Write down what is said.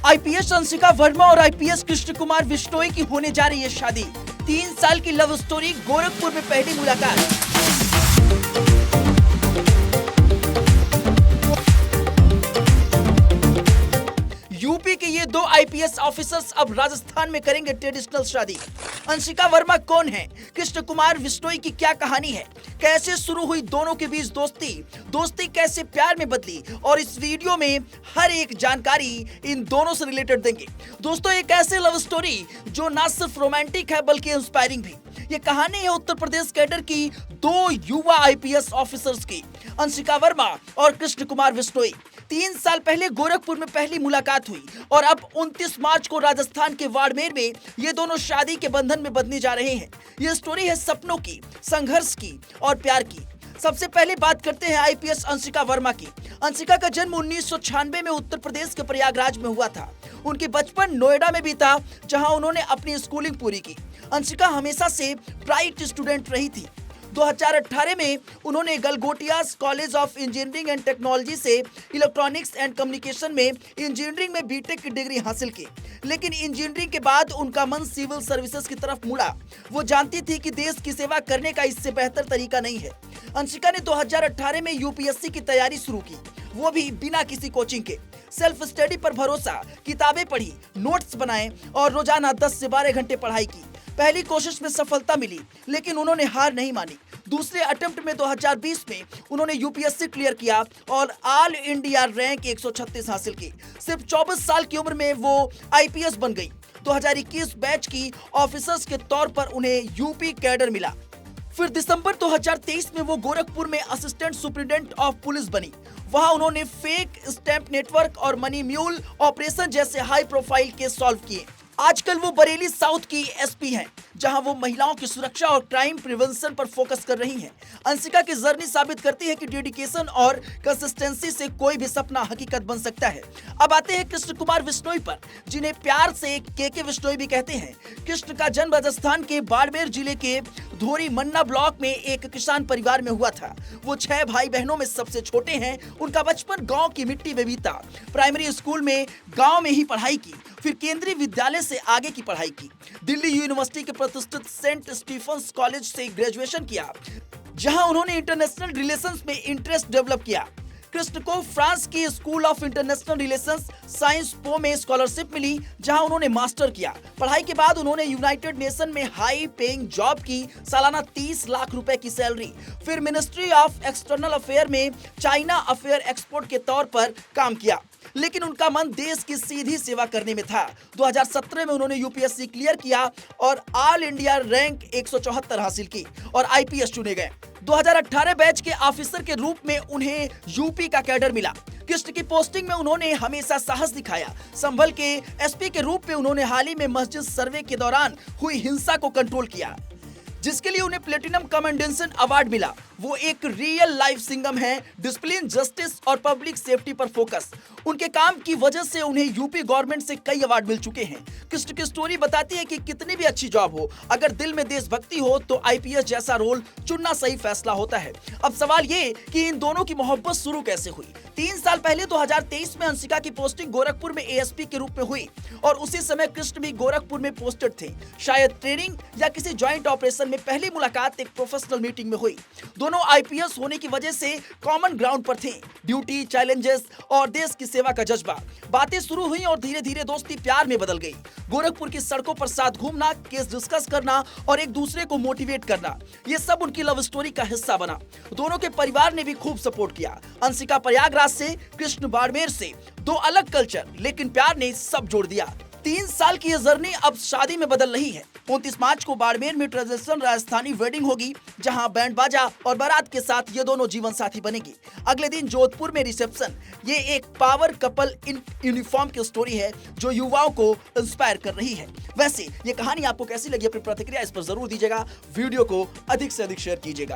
IPS Anshika Verma और IPS Krishna Kumar Bishnoi की होने जा रही है शादी। 3 साल की लव स्टोरी, गोरखपुर में पहली मुलाकात। यूपी के ये 2 आईपीएस ऑफिसर्स अब राजस्थान में करेंगे ट्रेडिशनल शादी। अंशिका वर्मा कौन है? कृष्ण कुमार बिश्नोई की क्या कहानी है? कैसे शुरू हुई दोनों के बीच दोस्ती कैसे प्यार में बदली? और इस वीडियो में हर एक जानकारी इन दोनों से रिलेटेड देंगे। दोस्तों, एक ऐसे लव स्टोरी जो ना सिर्फ रोमांटिक है बल्कि इंस्पायरिंग भी। ये कहानी है उत्तर प्रदेश कैडर की 2 युवा आईपीएस ऑफिसर्स की, अंशिका वर्मा और कृष्ण कुमार बिश्नोई। 3 साल पहले गोरखपुर में पहली मुलाकात हुई और अब 29 मार्च को राजस्थान के बाड़मेर में ये दोनों शादी के बंधन में बंधने जा रहे हैं। ये स्टोरी है सपनों की, संघर्ष की और प्यार की। सबसे पहले बात करते हैं आईपीएस अंशिका वर्मा की। अंशिका का जन्म 1996 में उत्तर प्रदेश के प्रयागराज में हुआ था। उनकी बचपन नोएडा में बीता, जहां उन्होंने अपनी स्कूलिंग पूरी की। अंशिका हमेशा से ब्राइट स्टूडेंट रही थी। 2018 में उन्होंने Galgotias college of engineering and technology से इलेक्ट्रॉनिक्स एंड कम्युनिकेशन में इंजीनियरिंग में बीटेक की डिग्री हासिल की। लेकिन इंजीनियरिंग के बाद उनका मन सिविल सर्विसेज की तरफ मुड़ा। वो जानती थी कि देश की सेवा करने का इससे बेहतर तरीका नहीं है। अंशिका ने 2018 में यूपीएससी की तैयारी शुरू की, वो भी बिना किसी कोचिंग के। सेल्फ स्टडी पर भरोसा, किताबें पढ़ी, नोट्स बनाए और रोजाना 10 से 12 घंटे पढ़ाई की। पहली कोशिश में सफलता मिली, लेकिन उन्होंने हार नहीं मानी। दूसरे अटेम्प्ट में 2020 में उन्होंने यूपीएससी क्लियर किया और ऑल इंडिया रैंक 136 हासिल की। सिर्फ 24 साल की उम्र में वो आईपीएस बन गई। 2021 बैच की ऑफिसर्स के तौर पर उन्हें यूपी कैडर मिला। फिर दिसंबर 2023 में वो गोरखपुर में असिस्टेंट सुप्रिटेंडेंट ऑफ पुलिस बनी। वहां उन्होंने फेक स्टैंप नेटवर्क और मनी म्यूल ऑपरेशन जैसे हाई प्रोफाइल केस सॉल्व किए। आजकल वो बरेली साउथ की एसपी हैं, जहां वो महिलाओं की सुरक्षा और क्राइम प्रिवेंशन पर फोकस कर रही हैं। अंशिका की जर्नी साबित करती है कि डेडिकेशन और कंसिस्टेंसी से कोई भी सपना हकीकत बन सकता है। अब आते हैं कृष्ण कुमार बिश्नोई पर, जिन्हें प्यार से केके बिश्नोई भी कहते हैं। कृष्ण का जन्म राजस्थान के बाड़मेर जिले के धोरी मन्ना ब्लॉक में एक किसान परिवार में हुआ था। वो 6 भाई बहनों में सबसे छोटे हैं। उनका बचपन गाँव की मिट्टी में बीता। प्राइमरी स्कूल में गाँव में ही पढ़ाई की, फिर केंद्रीय विद्यालय से आगे की पढ़ाई की। दिल्ली यूनिवर्सिटी के प्रतिष्ठित सेंट स्टीफंस कॉलेज से ग्रेजुएशन किया, जहां उन्होंने इंटरनेशनल रिलेशंस में इंटरेस्ट डेवलप किया। कृष्ण को फ्रांस की school of international relations science पो में स्कॉलरशिप मिली, जहां उन्होंने मास्टर किया। पढ़ाई के बाद उन्होंने यूनाइटेड नेशन में हाई पेइंग जॉब की, सालाना 30 लाख रुपए की सैलरी। फिर मिनिस्ट्री ऑफ एक्सटर्नल अफेयर में चाइना अफेयर एक्सपोर्ट के तौर पर काम किया, लेकिन उनका मन देश की सीधी सेवा करने में था। 2017 में उन्होंने यूपीएससी क्लियर किया और ऑल इंडिया रैंक 174 हासिल की और आईपीएस चुने गए। 2018 बैच के ऑफिसर के रूप में उन्हें यूपी का कैडर मिला। कृष्ण की पोस्टिंग में उन्होंने हमेशा साहस दिखाया। संभल के एसपी के रूप में उन्होंने हाल ही में मस्जिद सर्वे के दौरान हुई हिंसा को कंट्रोल किया, जिसके लिए उन्हें प्लेटिनम कमेंडेशन अवार्ड मिला। वो एक रियल लाइफ सिंघम है, डिसिप्लिन, जस्टिस और पब्लिक सेफ्टी पर फोकस। उनके काम की वजह से उन्हें यूपी गवर्नमेंट से कई अवार्ड मिल चुके हैं। कृष्ण की स्टोरी बताती है कि कितनी भी अच्छी जॉब हो, अगर दिल में देशभक्ति हो तो आईपीएस जैसा रोल चुनना सही फैसला होता है। अब सवाल ये कि इन दोनों की मोहब्बत शुरू कैसे हुई। 3 साल पहले 2023 में अंशिका की पोस्टिंग गोरखपुर में एएसपी के रूप में हुई और उसी समय कृष्ण भी गोरखपुर में पोस्टेड थे। शायद ट्रेनिंग या किसी ज्वाइंट ऑपरेशन में पहली मुलाकात एक प्रोफेशनल मीटिंग में हुई। दोनों आईपीएस होने की वजह से कॉमन ग्राउंड पर थे, ड्यूटी, चैलेंजेस और देश की सेवा का जज्बा। बातें शुरू हुई और धीरे धीरे दोस्ती प्यार में बदल गई। गोरखपुर की सड़कों पर साथ घूमना, केस डिस्कस करना और एक दूसरे को मोटिवेट करना, ये सब उनकी लव स्टोरी का हिस्सा बना। दोनों के परिवार ने भी खूब सपोर्ट किया। अंशिका प्रयागराज से, कृष्ण बाड़मेर से। 2 अलग कल्चर, लेकिन प्यार ने सब जोड़ दिया। 3 साल की यह जर्नी अब शादी में बदल रही है। 29 मार्च को बाड़मेर में ट्रेडिशनल राजस्थानी वेडिंग होगी, जहां बैंड बाजा और बारात के साथ ये दोनों जीवन साथी बनेंगे। अगले दिन जोधपुर में रिसेप्शन। ये एक पावर कपल इन यूनिफॉर्म की स्टोरी है जो युवाओं को इंस्पायर कर रही है। वैसे ये कहानी आपको कैसी लगी, अपनी प्रतिक्रिया इस पर जरूर दीजिएगा। वीडियो को अधिक से अधिक शेयर कीजिएगा।